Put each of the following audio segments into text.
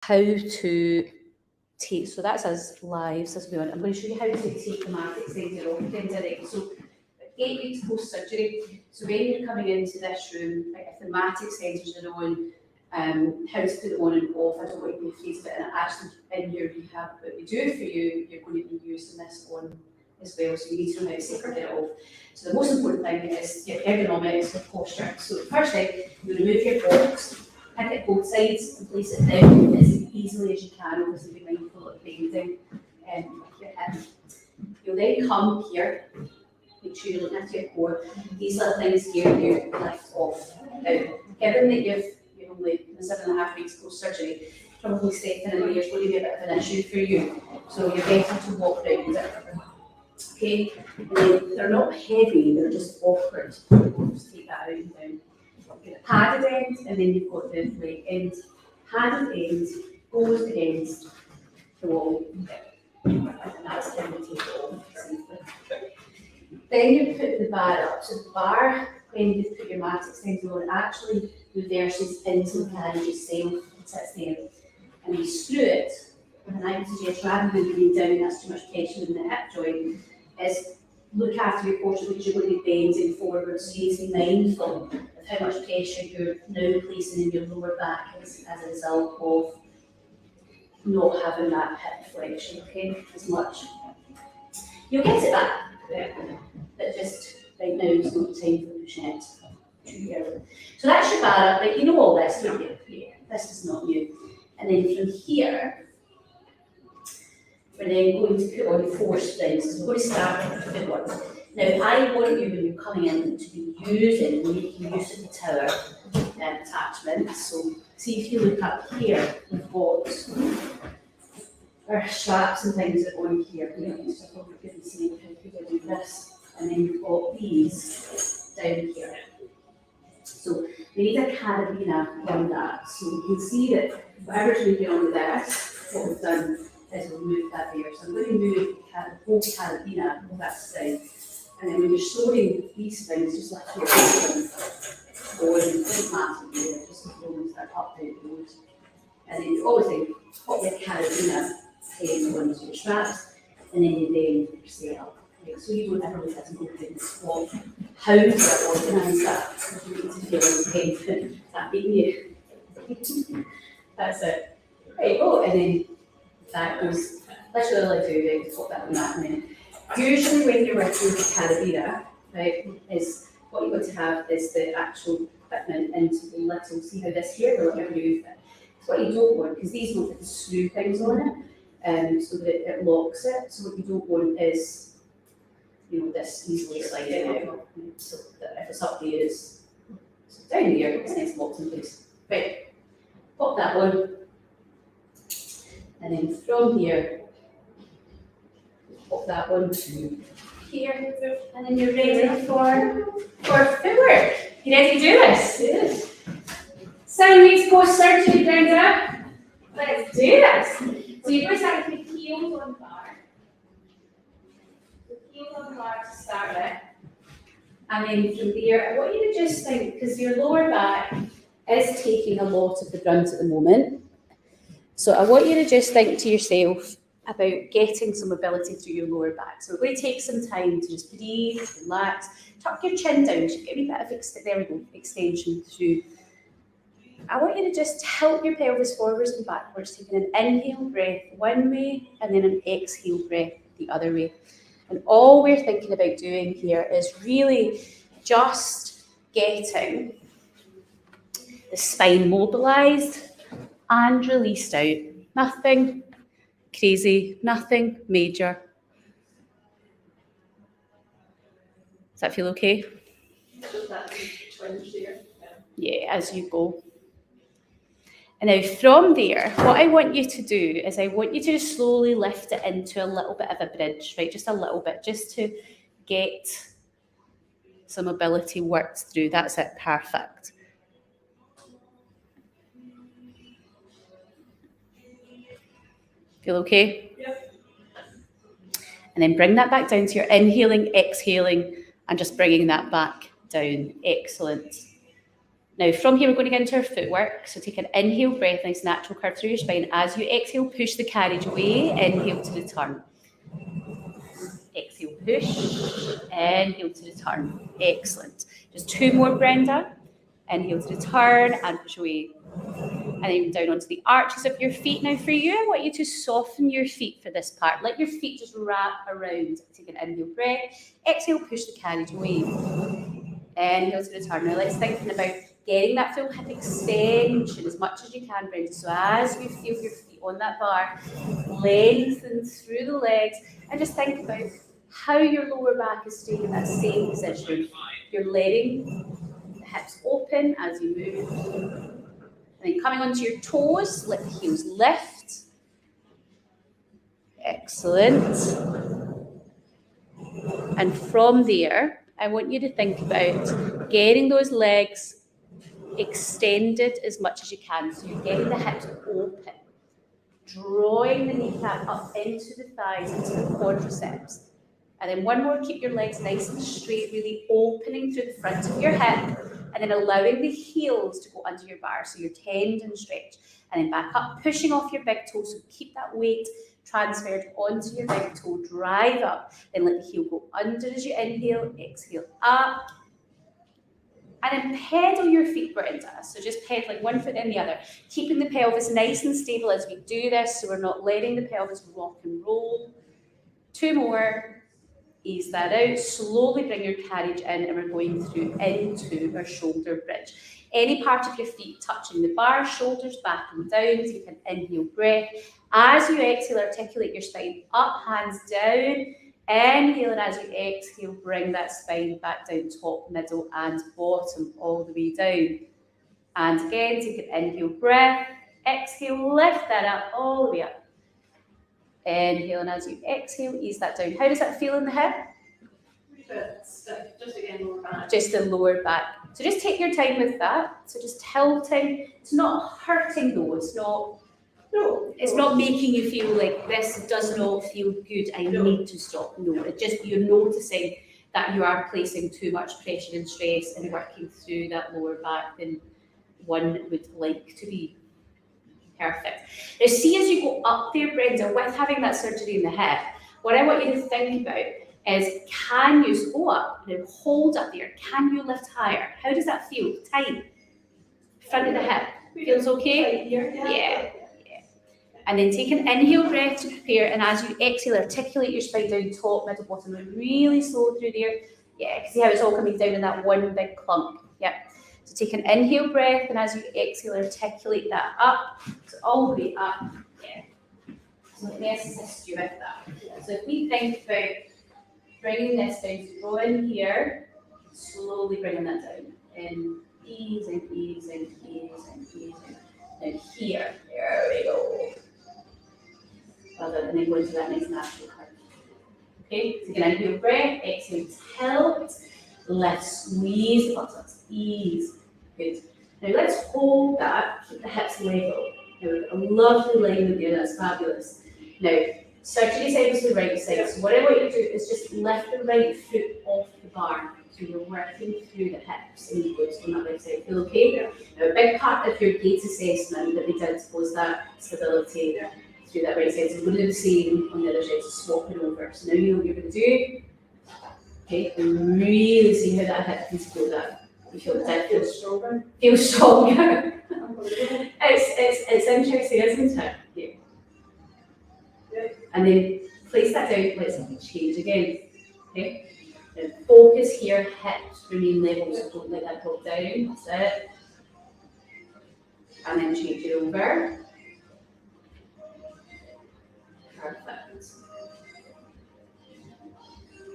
how to take, so that's us lives as we want. I'm going to show you how to take the mat extender off again direct. So 8 weeks post-surgery, so when you're coming into this room, like if the mat extenders are on, how to put them on and off, I don't want to be afraid of it, and actually in your rehab, what we do for you, you're going to be using this on as well, so you need to know how to separate it off. So the most important thing is your ergonomics, your posture. So the first thing, you remove your box, pick it both sides and place it down as easily as you can, obviously be mindful of bending your hip. You'll then come here, make sure you're looking at your core. These little things here you lift off. Now, given that you're only 7.5 weeks post-surgery, probably stepping in there is going to be a bit of an issue for you. So you're better to walk around it. Okay, and they're not heavy, they're just awkward. Just take that out and down. You've got the padded end, and then you've got the leg end. Padded end goes against the wall, and that's how you take it off safely. Then you put the bar up. So the bar, when you put your mat extender on, actually reverses into the carriage itself. It sits there, and you screw it. And I would suggest, rather than being down, that's too much tension in the hip joint, is look after your posture because you're going to be bending forward, so you need to be mindful of how much pressure you're now placing in your lower back as a result of not having that hip flexion, okay, as much. You'll get it back, but just right now is not the time for pushing it too early. So that's your bar up, like you know all this, don't you? Yeah, this is not new. And then from here, we're then going to put on 4 sprints. So we're going to start with footwork. Now, I want you, when you're coming in, to be using and making use of the tower attachment. So, see if you look up here, we've got our straps and things that are on here. We don't need to probably give you some how to do this. And then we've got these down here. So, we need a carabiner on that. So, you can see that whatever's moving on this, what we've done is we'll move that there. So I'm going to move the whole carabiner on that side. And then when you're storing these things, just lift your arms or you put massive there, just as long as they're up there goes. And then you obviously put your carabiner head onto your straps, and then you then set up. Right? So you don't ever look at an open squat. How do I organise that? You need to feel independent. Is that being you? That's it. Right, oh, and then that goes literally like doing it, put that on that, and then usually when you're working with the carabiner, right, is what you want to have is the actual equipment into the little, see how this here will remove it. It's what you don't want, because these don't have screw things on it, so that it locks it. So what you don't want is, you know, this easily sliding out. So that if it's up there, it's down here, it's nice locked in place. Right, pop that on. And then from here, pop that one to here, and then you're ready for footwork. You ready to do this? Yes. 7 weeks post-surgery, Brenda. Let's do this. So you're going to start with the heels on the bar. The heels on the bar to start with. And then from there, I want you to just think, because your lower back is taking a lot of the brunt at the moment. So I want you to just think to yourself about getting some mobility through your lower back. So we're going to take some time to just breathe, relax, tuck your chin down, just get a bit of extension through. I want you to just tilt your pelvis forwards and backwards, taking an inhale breath one way and then an exhale breath the other way. And all we're thinking about doing here is really just getting the spine mobilised and released out. Nothing crazy, nothing major. Does that feel okay? Yeah, as you go. And now from there, what I want you to do is I want you to just slowly lift it into a little bit of a bridge, right? Just a little bit, just to get some mobility worked through. That's it, perfect. Feel okay? Yep. And then bring that back down to your inhaling, exhaling, and just bringing that back down. Excellent. Now from here, we're going to get into our footwork. So take an inhale breath, nice natural curve through your spine. As you exhale, push the carriage away, inhale to return. Exhale, push, inhale to return. Excellent. Just 2 more, Brenda. Inhale to return and push away. And then down onto the arches of your feet. Now for you, I want you to soften your feet for this part. Let your feet just wrap around. Take an inhale breath. Exhale, push the carriage away. Inhale to return. Now let's think about getting that full hip extension as much as you can, Brenda. So as you feel your feet on that bar, lengthen through the legs, and just think about how your lower back is staying in that same position. You're letting the hips open as you move. And then coming onto your toes, let the heels lift. Excellent. And from there, I want you to think about getting those legs extended as much as you can. So you're getting the hips open, drawing the kneecap up into the thighs, into the quadriceps. And then one more, keep your legs nice and straight, really opening through the front of your hip, and then allowing the heels to go under your bar, so your tendon stretch. And then back up, pushing off your big toe, so keep that weight transferred onto your big toe, drive up, then let the heel go under as you inhale, exhale up. And then pedal your feet, Brenda. So just pedaling one foot in the other, keeping the pelvis nice and stable as we do this, so we're not letting the pelvis rock and roll. 2 more. Ease that out, slowly bring your carriage in, and we're going through into our shoulder bridge. Any part of your feet touching the bar, shoulders back and down, take an inhale breath. As you exhale, articulate your spine up, hands down. Inhale, and as you exhale, bring that spine back down, top, middle, and bottom, all the way down. And again, take an inhale breath. Exhale, lift that up, all the way up. Inhale, and as you exhale, ease that down. How does that feel in the hip? Just again, lower back. Just the lower back. So just take your time with that. So just tilting. It's not hurting though. It's not making you feel like this does not feel good. I need to stop. No, it just, you're noticing that you are placing too much pressure and stress and working through that lower back than one would like to be. Perfect. Now see, as you go up there, Brenda, with having that surgery in the hip, what I want you to think about is, can you go up and hold up there? Can you lift higher? How does that feel? Tight. Front of the hip. Feels okay? Yeah. And then take an inhale breath to prepare, and as you exhale, articulate your spine down, top, middle, bottom, and really slow through there. Yeah, see how it's all coming down in that one big clump. Yep. So take an inhale breath, and as you exhale, articulate that up. So all the way up. Yeah. So let me assist you with that. So if we think about bringing this down, so go in here, slowly bringing that down. And easing, easing, easing, easing. Now here, there we go. Well done, and then go into that nice natural curve. Okay, take an inhale breath, exhale, tilt, lift, squeeze the buttocks, ease. Good. Now let's hold that, keep the hips level. Now we've got a lovely alignment there, that's fabulous. Now, surgery side is the right side, so what I want you to do is just lift the right foot off the bar. So you're working through the hips and the glutes on that right side. Feel okay? Now a big part of your gait assessment that we did was that stability through that right side. So we're going to do the same on the other side, so swapping over. So now you know what you're going to do. Okay, and really see how that hip can support that. You feel the difference. Feel stronger. It's interesting, isn't it? Yeah. And then place that down, let's change again. Okay? And focus here, hips remain level, so don't let that drop down. That's it. And then change it over. Perfect.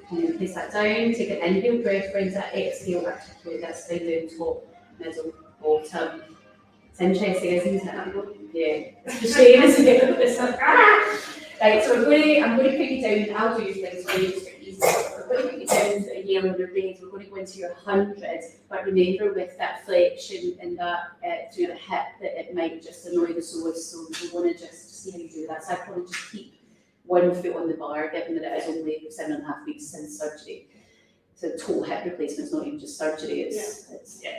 And then place that down, take an inhale breath, bring that exhale, articulate that spine down, top, middle, bottom. It's interesting, isn't it? Yeah. It's frustrating, isn't it? It's like, ah! Right, so I'm going to put you down, I'll do your things for you just for easy. We're going to put you down to a yellow on your red, we're going to go into your 100, but remember with that flexion and that through the hip that it might just annoy the psoas, so we want to just see how you do that. So I probably just keep one foot on the bar, given that it is only 7.5 weeks since surgery. So total hip replacement is not even just surgery, it's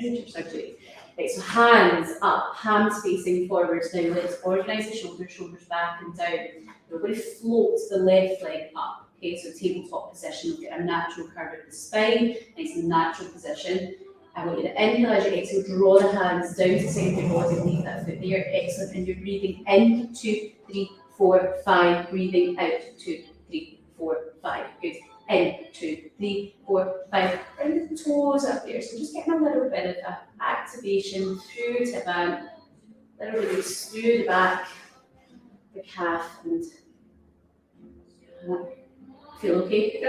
major surgery. Right, so hands up, hands facing forwards. Now let's organise the shoulders back and down. We're going to float the left leg up. Okay, so tabletop position. We'll get a natural curve of the spine, nice and natural position. I want you to inhale as you exhale, draw the hands down to center your body, leave that foot there. Excellent. And you're breathing in, 2, 3, 4, 5. Breathing out, 2, 3, 4, 5. Good. In, 2, 3, 4, 5. Bring the toes up there. So just getting a little bit of activation through to band, little release through the back, the calf, and feel okay?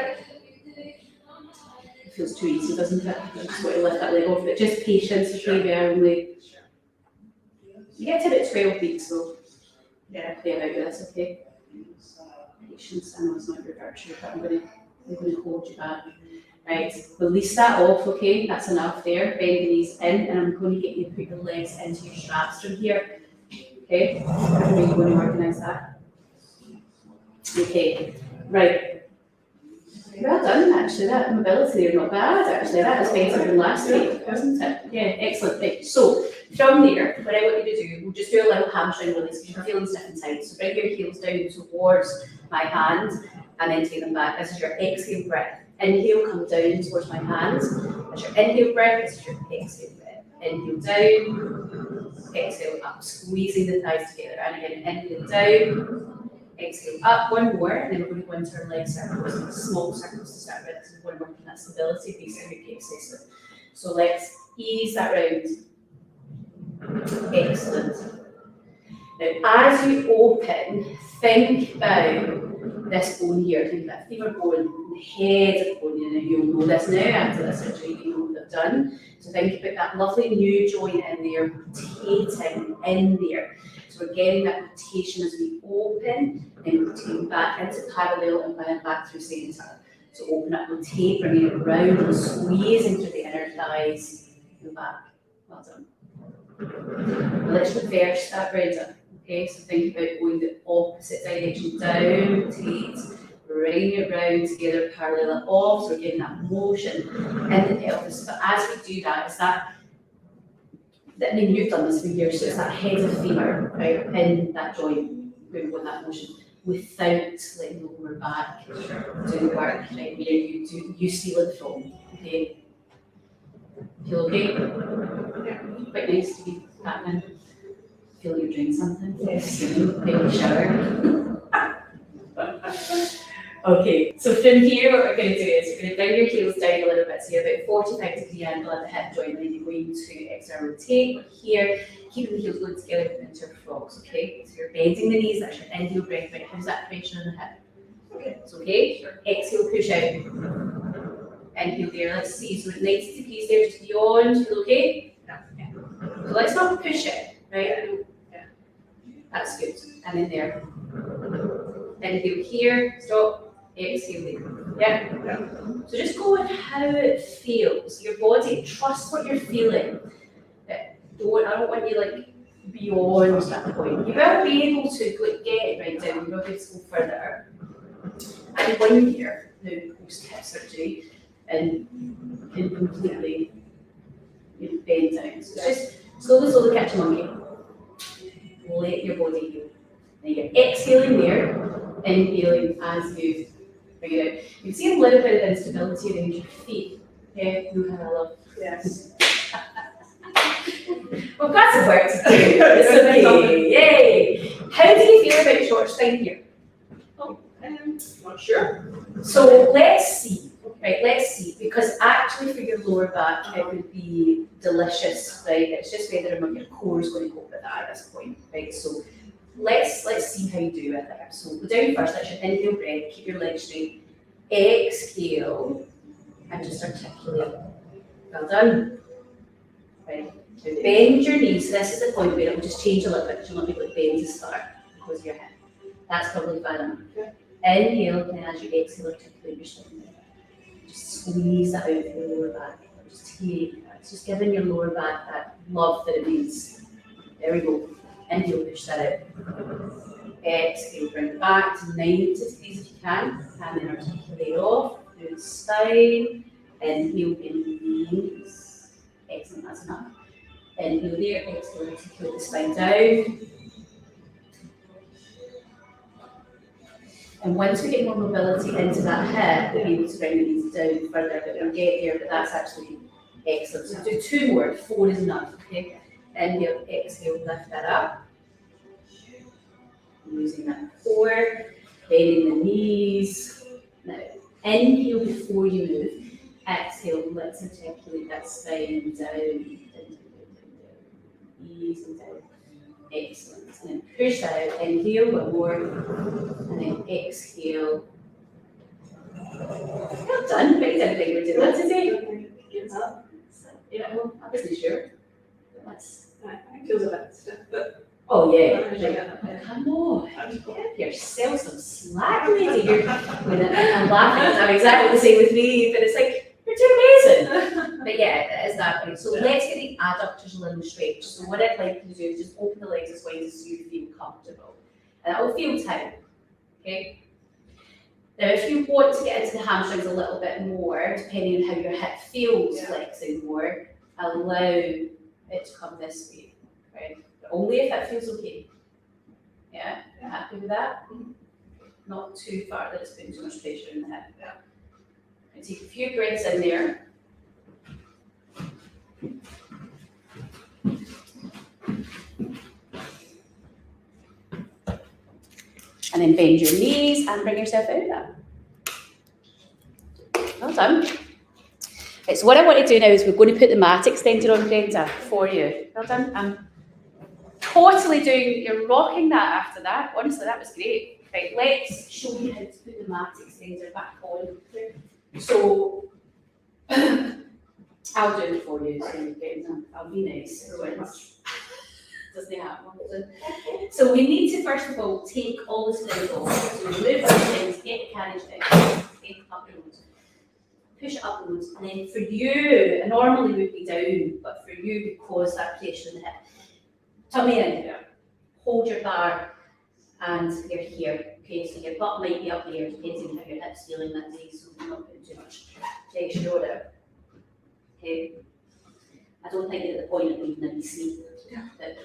It feels too easy, doesn't it? I just want to lift that leg off, but just patience, okay, bear only. You get to about 12 weeks, so yeah, play about with this, okay? Patience, I know it's not your virtue, but I'm going to hold you back. Right, release that off, okay? That's enough there. Bend the knees in, and I'm going to get you to put your legs into your straps from here. Okay? How are you going to organise that? Okay, right. Well done, actually. That mobility there, not bad, actually. That was better than last week, wasn't it? Yeah, excellent. Right, so from there, what I want you to do, we'll just do a little hamstring release because you're feeling stiff inside. So bring your heels down towards my hands and then take them back. This is your exhale breath. Inhale, come down towards my hands. That's your inhale breath, this is your exhale breath. Inhale down, exhale up, squeezing the thighs together. And again, inhale down, exhale up, one more, and then we're going to go into our leg circles, small circles to start with. So we're working that stability based on your gait system. So let's ease that round. Excellent. Now, as you open, think about this bone here. Think about femur bone, the head of bone. And you'll know this now after this surgery, you know what they've done. So think about that lovely new joint in there, rotating in there. So we're getting that rotation as we open, and rotating back into parallel and then back through center. So open up, rotate, bringing it around and squeezing through the inner thighs and back. Well done. Let's reverse that, Brenda. Okay, so think about going the opposite direction, down, rotate, bring it round together, parallel it off, so we're getting that motion in the pelvis. But as we do that, it's that, I mean, you've done this for years, so it's that head of femur, right, in that joint, moving with that motion, without letting the lower back do the work, right, where you seal it from, okay? Feel okay? Yeah. Quite nice to be happening. Feel you're doing something. Yes. Maybe shower. Okay, so from here, what we're going to do is we're going to bring your heels down a little bit, so you're about 45-degree angle at the hip joint, and then you're going to external rotate here, keeping the heels going together into frogs, okay? So you're bending the knees, that's your inhale breath, right? How's that pressure on the hip? Okay, it's okay. Sure. Exhale, push out. Inhale there, let's see, so 90 degrees there, just beyond, feel okay? Yeah. So let's not push it, right? Yeah. That's good, and then there. Inhale here, stop. Exhale there. Yeah. So just go with how it feels. Your body, trust what you're feeling. I don't want you like beyond that point. You will be able to like, get it right down. You will be able to go further. And 1 year now post hip surgery, and can completely bend down. So just slowly catch a monkey. Let your body heal. Now you're exhaling there, inhaling as you bring it out. You can see a little bit of instability around your feet. Okay, you have a love. Yes. We've got some work to do. It's okay. Yay! How do you feel about short spine here? Oh, not sure. So let's see. Right, let's see. Because actually, for your lower back, it would be delicious. Right, it's just whether or not your core is going to cope with that at this point. Right, so. Let's see how you do with it. So go down first, that's your inhale breath, keep your legs straight. Exhale, and just articulate. Well done. Right. Now bend your knees. So this is the point where it will just change a little bit, because you'll not be able to bend to start because of your hip. That's probably fine enough. Inhale, and as you exhale, articulate your spine. Just squeeze that out through your lower back. Just take that. It's just giving your lower back that love that it needs. There we go. Inhale, push that out. Exhale, bring it back to 90 degrees if you can. And then articulate off through the spine. Inhale, bend the knees. Excellent, that's enough. Inhale there, exhale, articulate the spine down. And once we get more mobility into that hip, we'll be able to bring the knees down further, but we'll get there, but that's actually excellent. So do 2 more, 4 is enough, okay? Inhale, exhale, lift that up. Using that core, bending the knees. Now, inhale before you move. Exhale, let's articulate that spine down. Easing down. Excellent. And then push out, inhale, one more. And then exhale. Well done. Very done. We're doing that today. Yeah, well, I wasn't sure. It feels a bit stiff, but Oh yeah. Come on. Give yourself some slack, lady. I'm laughing. I'm exactly the same with me, but it's like, you're too amazing. But yeah, it is that way. So let's get the adductors a little stretched. So what I'd like you to do is just open the legs as wide as you feel comfortable. And that will feel tight. Okay? Now if you want to get into the hamstrings a little bit more, depending on how your hip feels flexing more, allow it to come this way. Right? But only if that feels okay. Yeah? You're happy with that? Not too far that it's putting too much pressure in the hip. Yeah. And take a few breaths in there. And then bend your knees and bring yourself out of that. Well done. Right, so what I want to do now is we're going to put the mat extender on, Brenda, for you. Well done. I'm totally doing, you're rocking that after that. Honestly, that was great. Right, let's show you how to put the mat extender back on. So, I'll do it for you. So I'll be nice. Doesn't happen. So we need to first of all take all the springs off. So remove the springs, get the carriage down, take up the nose, push it up the nose, and then for you, normally would be down, but for you because that pressure in the hip, tummy in here, hold your bar, and you're here. Okay, so your butt might be up there, depending on how your hip's feeling that day, so you're not putting too much pressure on it. Okay. I don't think you're at the point of leaving a BC. But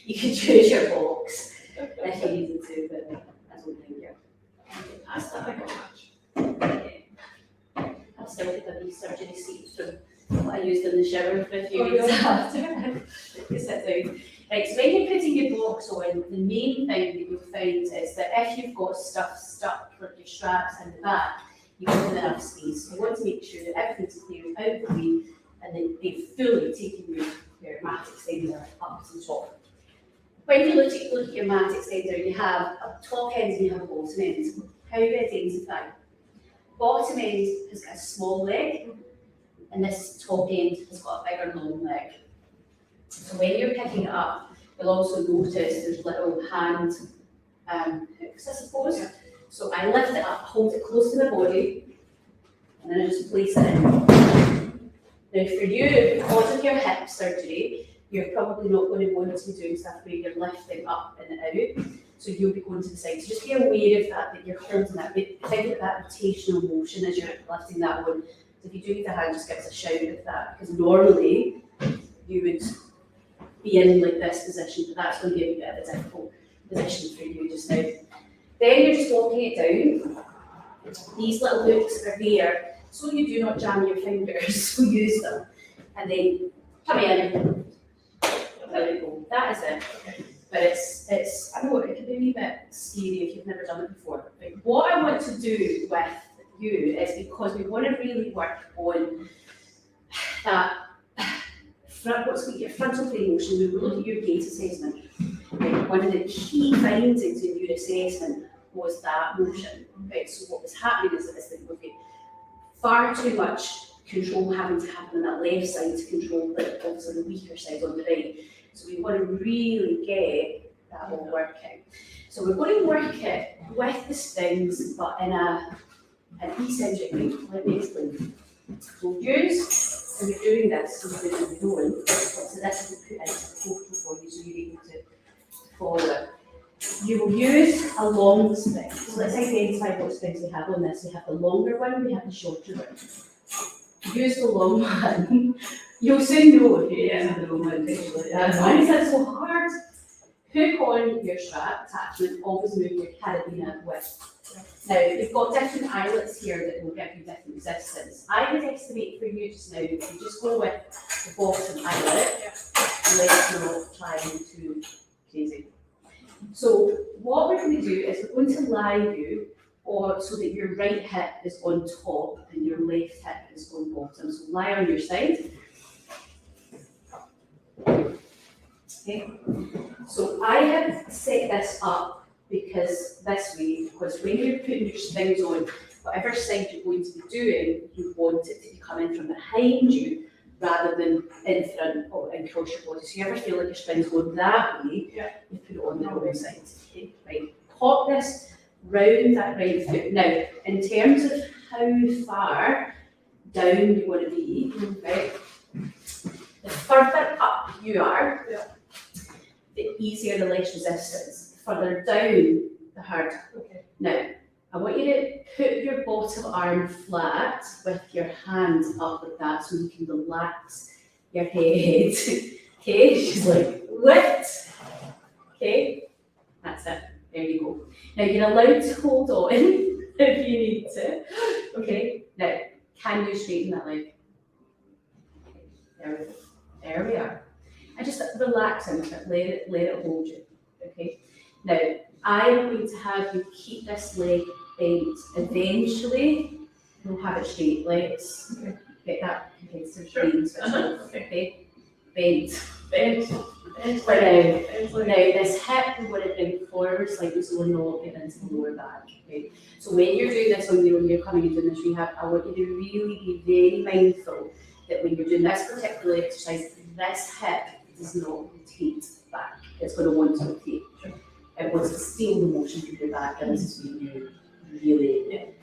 you can choose your box if you needed to, but I don't think you're past that. Okay. I've still got a wee surgery seat from what I used in the shower for a few weeks after. You sit down. Right, so when you're putting your box on, the main thing that you'll find is that if you've got stuff stuck, like your straps in the back, you want enough space. You want to make sure that everything's clear out of the way and then they've fully taken your mat extender up to the top. When you look at your mat extender, you have a top end and you have a bottom end. How do you identify? Bottom end has got a small leg, and this top end has got a bigger long leg. So when you're picking it up, you'll also notice there's little hand hooks, I suppose. Yeah. So I lift it up, hold it close to the body, and then I just place it in. Now for you, because of your hip surgery, you're probably not going to want to be doing stuff where you're lifting up and out. So you'll be going to the side. So just be aware of that you're holding that. Think of that rotational motion as you're lifting that one. So if you do need a hand, just give us a shout of that. Because normally you would be in like this position, but that's going to be a bit of a difficult position for you just now. Then you're just walking it down. These little hooks are there, so you do not jam your fingers, so use them. And then come in. There we go. That is it. But it's I know it can be a wee bit scary if you've never done it before. But what I want to do with you is because we want to really work on that your frontal plane motion. We will look at your gait assessment. Right? One of the key findings in your assessment was that motion. Right? So what was happening is that we've got far too much control having to happen on that left side to control also the weaker side on the right. So we want to really get that all working. So we're going to work it with the springs, but in an eccentric way. Let me explain. We'll use, and you're doing this, so you're going, so this is put into the total for you, so you're able to follow it. You will use a long spring. So let's identify what springs we have on this. We have the longer one, we have the shorter one. use the long one. You'll soon know if you use the long one. Why is that so hard? Hook on your strap attachment, always move your carabiner with. Now, you've got different eyelets here that will give you different resistance. I would estimate for you just now, if you just go with the bottom eyelet, let's not try too crazy. So what we're going to do is we're going to lie you so that your right hip is on top and your left hip is on bottom. So lie on your side. Okay. So I have set this up because when you're putting your springs on, whatever side you're going to be doing, you want it to be coming from behind you rather than in front or across your body. So you ever feel like your spring's going that way, you put it on the wrong side. Okay, right. Pop this round that right foot. Now, in terms of how far down you want to be, right? The further up you are, the easier the less resistance. The further down, the harder. Okay. Now, I want you to put your bottom arm flat with your hand up like that so you can relax your head. Okay, she's like, what? Okay, that's it. There you go. Now you're allowed to hold on if you need to. Okay, now can you straighten that leg? There we are. And just relax into it, let it hold you. Okay. Now I'm going to have you keep this leg bent. Eventually we'll have it straight. Let's get that competitive brain switch off. Okay. Bent. Now this hip we want to bring forward slightly so we're not getting into the lower back. Okay. So when you're doing this on your own, you're coming and doing this rehab, I want you to really be very mindful that when you're doing this particular exercise, this hip does not rotate back. It's going to want to rotate. It wants to steal the motion from your back, and this is when you really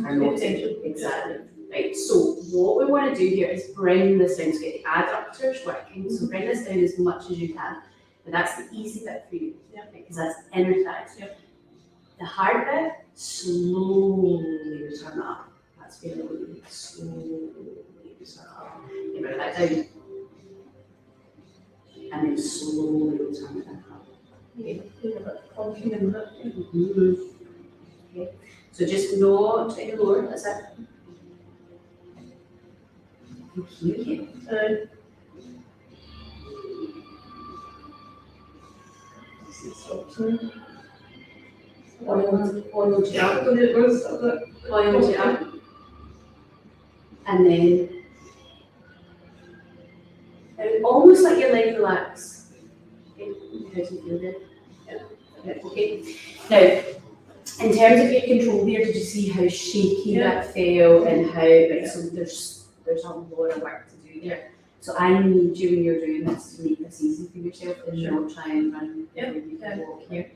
are not exactly. Right, so what we want to do here is bring this down to get the adductors working. So bring this down as much as you can. But that's the easy bit for you, because that's inner thighs. The hard bit, slowly return up. That's very slowly return up. You bring that down. And then slowly return it back up. Okay. Okay. So just no try to lower, that's it. Okay. Oil jab. And then almost like your leg relax. Okay. How do you feel there? Okay. Now, in terms of your control here, did you see how shaky that felt and how so there's a lot of work to do there. So I need you when you're doing this to make this easy for yourself and not try and run you can walk here.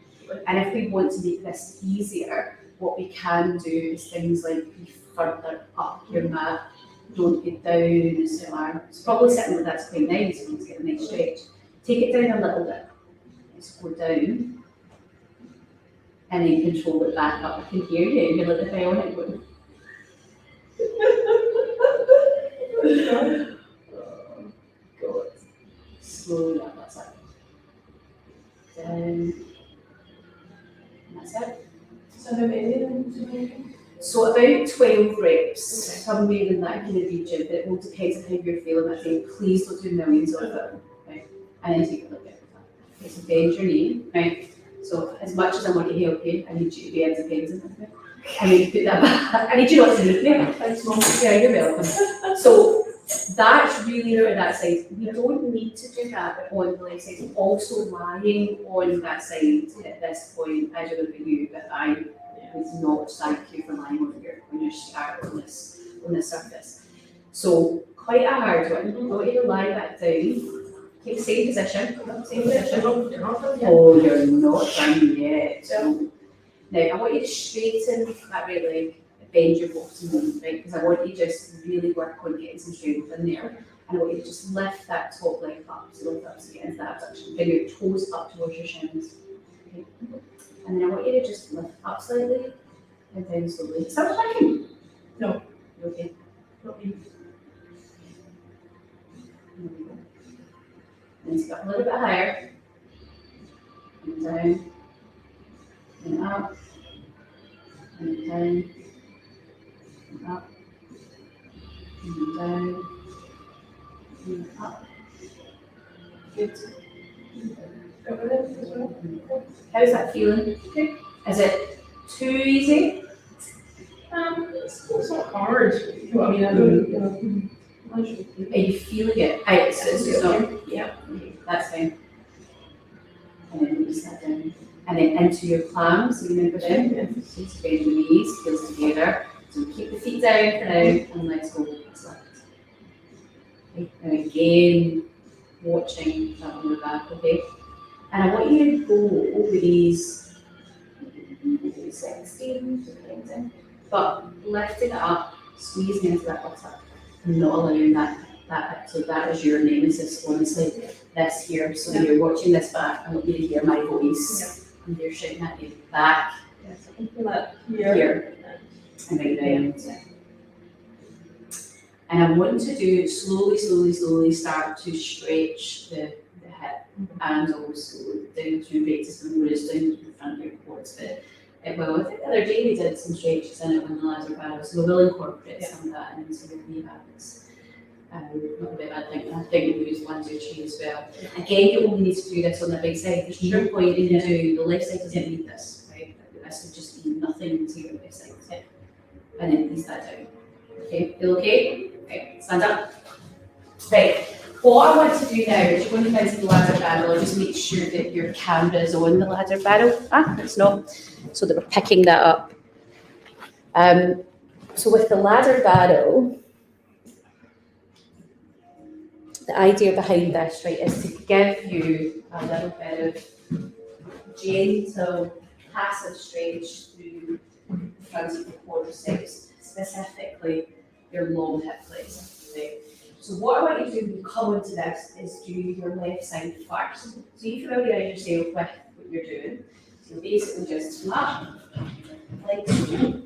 And if we want to make this easier, what we can do is things like be further up your mat, don't get down as far. It's probably sitting like that's quite nice, so let's get a nice stretch. Take it down a little bit. Let's go down. And then control it back up. I can hear you, you're like the bionic one. Oh, God. Slowly up, that's it. Down. And that's it. So how many? So about 12 reps, somewhere in that kind of region, but it will depend on how you're feeling that day. Please don't do millions of them, right? And then take a look at it. Okay, so bend your knee, right? So as much as I want to help you, I need you to be independent of me. I need to put that back. I need you not to leave me. Yeah, you're welcome. So that's really for that side. We don't need to do that on the left side. Also lying on that side at this point, I don't know about you, but I would not thank you for lying on your start on this surface. So quite a hard one. I want you to lie back down. Take the same position. Oh, you're not done yet. Now, I want you to straighten that right leg, bend your bottom knee, right? Because I want you to just really work on getting some strength in there. And I want you to just lift that top leg up, so lift up to get into that abduction. Bring your toes up towards your shins. Okay. And then I want you to just lift up slightly and down slowly. Is that working? No. Okay. And take up a little bit higher. And down. And up. And down. And up. And down. And up. Good. How's that feeling? Good. Is it too easy? It's not hard. I mean, I don't, Are you feeling it? It's just not. Yeah. Okay, that's fine. And then release that down. And then into your clams, remember them? So bend the knees, heels together. So keep the feet down for now and let's go. What's left? Okay. Now again, watching that lower back, okay? And I want you to go over these 16, depending, but lifting it up, squeezing into that buttock, and not allowing that, so that is your nemesis, honestly, this here. So you're watching this back, I want you to hear my voice, and you're shouting at you back, yes, I can feel that here, and right down. And I want to do slowly start to stretch the hip and also down through rectus femoris, down to the front of your quads. But well, I think the other day we did some stretches in it on the ladder barrel, so we will incorporate some of that into the rehab. Not a bit bad thing. I think we'll use 1, 2, 3 as well. Again, you only need to do this on the right side. There's no point in doing the left side doesn't need this, right? This would just be nothing to your left side. And then ease that down. Okay, feel okay? Okay, stand up. Right. What I want to do now is you're going to into the ladder barrel, just make sure that your camera is on the ladder barrel. It's not, so that we're picking that up. So with the ladder barrel, the idea behind this, right, is to give you a little bit of gentle, passive stretch through the front of the quadriceps, specifically your long hip flexors. Right? So what I want you to do when you come into this is do your left side first. So you familiarise yourself with what you're doing. So basically just come up, like so,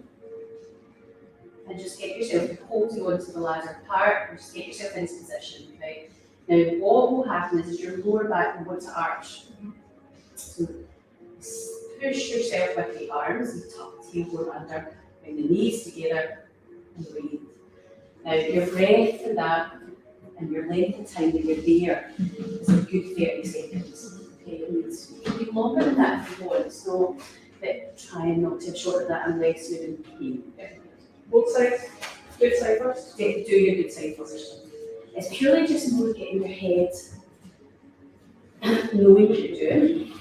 and just get yourself holding onto the ladder part, and just get yourself into position, right? Now what will happen is your lower back will want to arch. So push yourself with the arms, and tuck the tailbone under, bring the knees together, and breathe. Now your breath in that, and your length of time that you're there is a good 30 seconds. Okay, it needs to be longer than that if you want, so but try and not to have short of that unless you're in pain. Both sides? Good side first? Do your good side first. It's purely just more getting your head knowing what you're doing,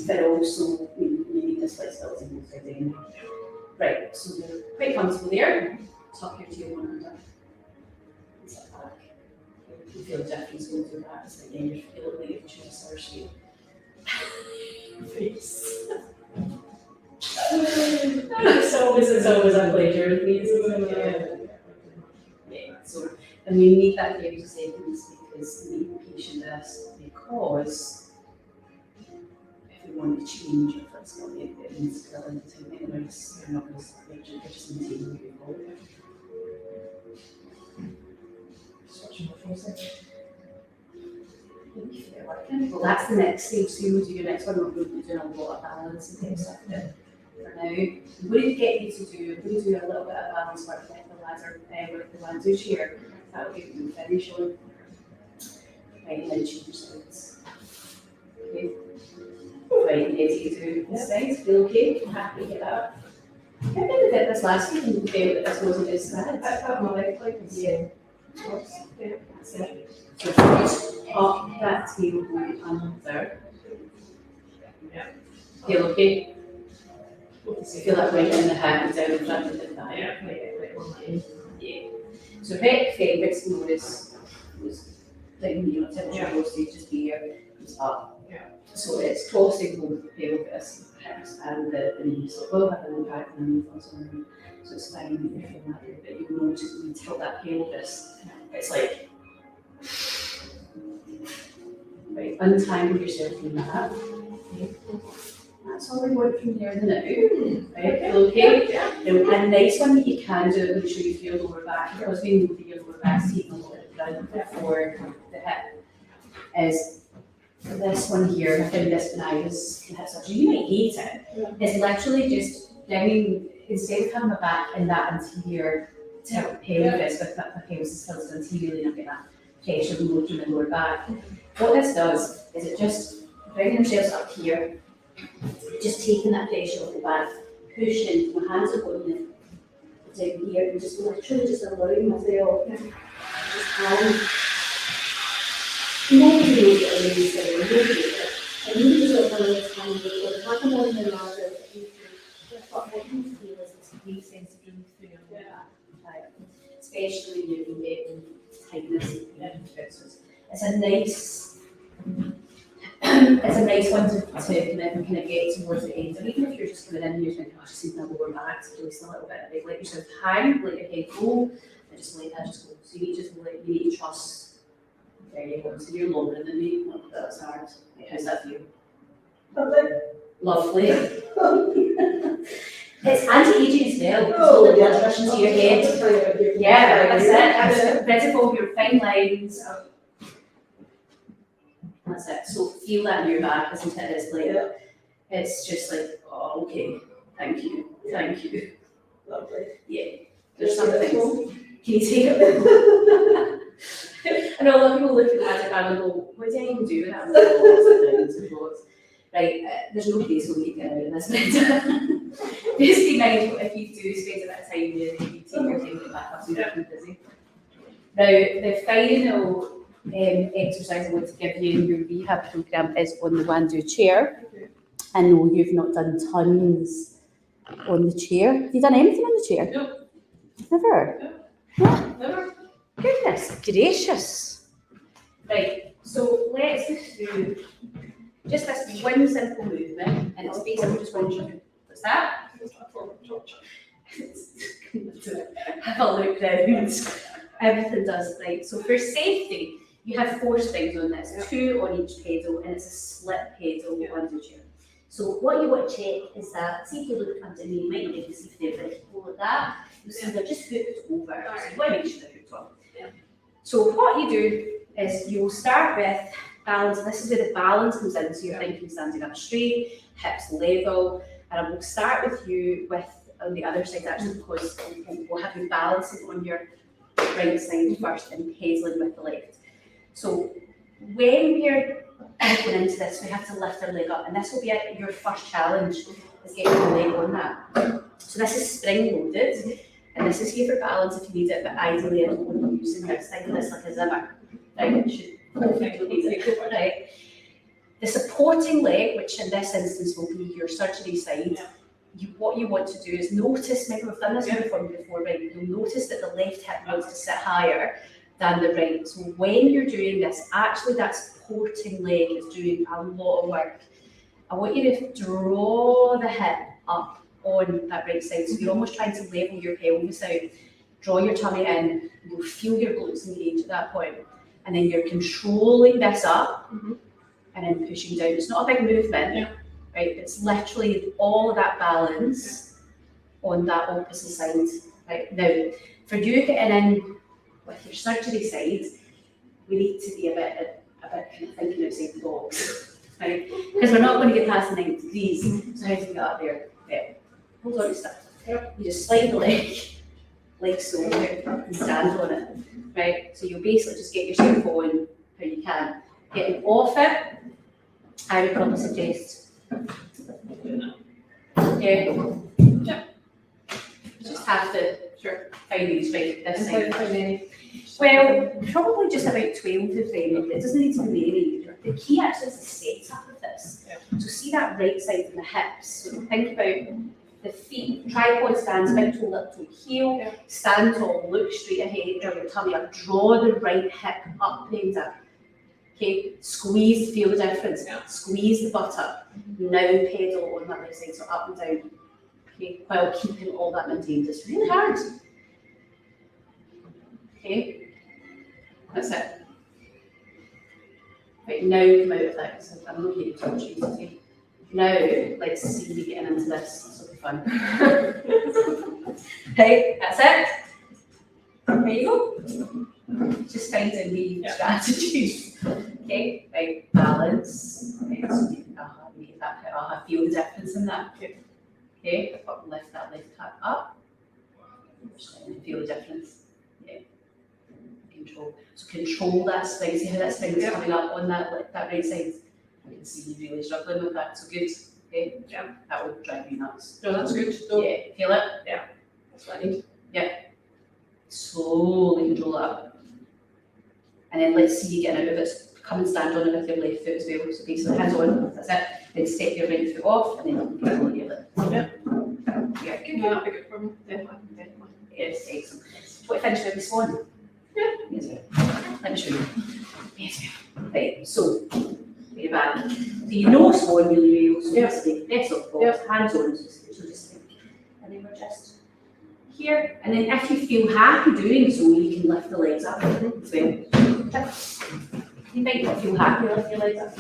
but also you need this flexibility both sides again. Right, so you're quite comfortable there. Tuck your tailbone under. Sit back. You feel the difference going through that. It's like again, you're feeling like you've chosen a street. Face. It's always a pleasure with me. Yeah. So, and we need that 30 seconds because we need patient this because if we want to change your flexibility, it needs to fill in the time anyways. You're not going to stretch it, you're just maintaining what you've got. Well, that's the next stage. So you do your next one. We're going to be doing a lot of balance and things like that. For now, I'm going to get you to do. I'm going to do a little bit of balance work with the ladder, with the 1, 2 chair. That will get you finish on. Right, and then change your sides. Okay. Right, and as you do the sides, feel okay? Happy to get that. I think we did this last week and you felt that this wasn't as bad. I felt my leg like this. Yeah. That's it. So just up that tailbone under. Yeah. Feel okay? Feel that right in the hand, down in front of the thigh. Yeah. So pec, rectus femoris was down here, typical stage just here, it's up. Yeah. So it's crossing both the pelvis, hips, and the knees. So it will have an impact on the muscles on the knee. So it's fine that you're feeling that way, but you know, just when you tilt that pelvis, it's like, right, untangle yourself from that. Okay. That's all we want from here and now. Right, okay? Now, a nice one that you can do, I'm sure you feel lower back, because we know that your lower back's taking a lot of ground before the hip, is this one here. I found this when I was in hip surgery. You might hate it. It's literally just bringing, instead of having my back in that anterior pelvis, with the pelvis tilted anteriorly, and I get that pressure load through the lower back. What this does is it just bringing ourselves up here, just taking that pressure off the back, pushing, my hands are going down here, and just literally just allowing myself just hand. Nobody knows what I'm really saying, nobody knows it. And you just don't know what's happening, but have them on the ladder that you feel. What you feel is this great sense of breathing through your lower back, right? Especially when you're getting tightness in your hips. It's a nice one to kind of get towards the end. And even if you're just coming in and you're thinking, oh, just seeing the lower back, to release a little bit, let yourself hang, let your head go, and just let that just go. So you need to trust. There you go. So you're longer than me. Look, that's hard. How's that feel? Lovely. It's anti-aging as well. It's all the blood rush into your head. Yeah, that's it. That's all your fine lines. That's it. So feel that in your back, isn't it? It's like, it's just like, oh, okay, thank you. Lovely. Yeah, there's some things. Can you take it? I know a lot of people look at the magic band and go, what do I even do with that? Right, there's no place we'll get out of this. Just be mindful if you do spend a bit of time there, that you take your time to get back up so you don't be busy. Now, the final exercise I want to give you in your rehab programme is on the one-do chair. I know you've not done tons on the chair. Have you done anything on the chair? No. Never? No, never. Goodness gracious. Right, so let's go through just this one simple movement, and it's basically just one joint. What's that? Have a look round. Everything does, right? So for safety, you have 4 springs on this, 2 on each pedal, and it's a split pedal on the chair. So what you want to check is that, see if you look underneath, you might not be able to see if they're vertical like that, you see they're just hooked over, so you want to make sure they're hooked on. So what you do is you'll start with balance. This is where the balance comes in, so you're thinking standing up straight, hips level, and I will start with you with on the other side actually, because we'll have you balancing on your right side first and pedaling with the left. So when we're going into this, we have to lift our leg up, and this will be your first challenge, is getting the leg on that. So this is spring loaded, and this is here for balance if you need it, but ideally I don't want to be using this, think of this like a zimmer, right? You should hopefully need it, right? The supporting leg, which in this instance will be your surgery side, what you want to do is notice, maybe we've done this before, right? You'll notice that the left hip wants to sit higher than the right. So when you're doing this, actually that supporting leg is doing a lot of work. I want you to draw the hip up on that right side. So you're almost trying to level your pelvis out. Draw your tummy in. You'll feel your glutes engage at that point. And then you're controlling this up and then pushing down. It's not a big movement, right? It's literally all of that balance on that opposite side. Right now, for you getting in with your surgery side, we need to be a bit kind of thinking outside the box, right? Because we're not going to get past the 90 degrees. So how do you get up there? Hold on to stuff. You just slide the leg like so, and stand on it, right? So you'll basically just get yourself on how you can. Getting off it, I would probably suggest, just have to find these right this side. Well, probably just about 12 to 20. It doesn't need to be many. The key actually is the setup of this. So see that right side from the hips. So think about the feet, tripod stands, big toe, little toe, heel, stand tall, look straight ahead, draw your tummy up, draw the right hip up, Brenda. Okay, squeeze, feel the difference. Squeeze the butt up. Now pedal on that left side, so up and down. Okay, while keeping all that maintained. It's really hard. Okay, that's it. Right, now come out of that, because I'm not here to touch you today. Now, let's see you getting into this. This will be fun. Okay, that's it. There you go. Just finding the strategies. Okay, right, balance. Okay, so make that, feel the difference in that. Okay, lift that left hip up. Feel the difference. Yeah. Control. So control that spine. See how that spine is coming up on that right side. I can see you really struggling with that. So good. Okay. Yeah. That will drive you nuts. No, that's good. No, Yeah. Feel it. that's what I need. Slowly control it up. And then let's see you getting out of it. Come and stand on it with your left foot as well. So basically hands on. That's it. Then step your right foot off, and then control your left. Yeah. Yeah. Good. No, that'd be good for me. Definitely. Yes, excellent. What finish with the swan? Yeah. Yes, ma'am. Let me show you. Yes, ma'am. Right, so, you're back. So you know swan really well, so just like press up, hands on, so just think. And then we're just here. And then if you feel happy doing so, you can lift the legs up as well. You might not feel happy lifting your legs up.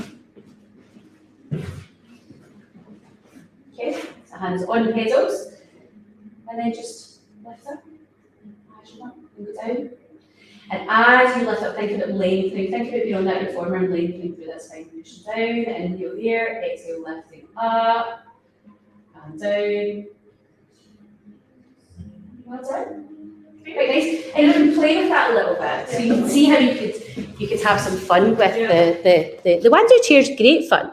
Okay, so hands on pedals. And then just lift up. And go down. And as you lift up, think about lengthening. Think about being on that reformer and lengthening through that spine. Pushing down, inhale here, exhale, lifting up, and down. Well done. Quite nice. And you can play with that a little bit. So you can see how you could have some fun with the one-two chair's great fun.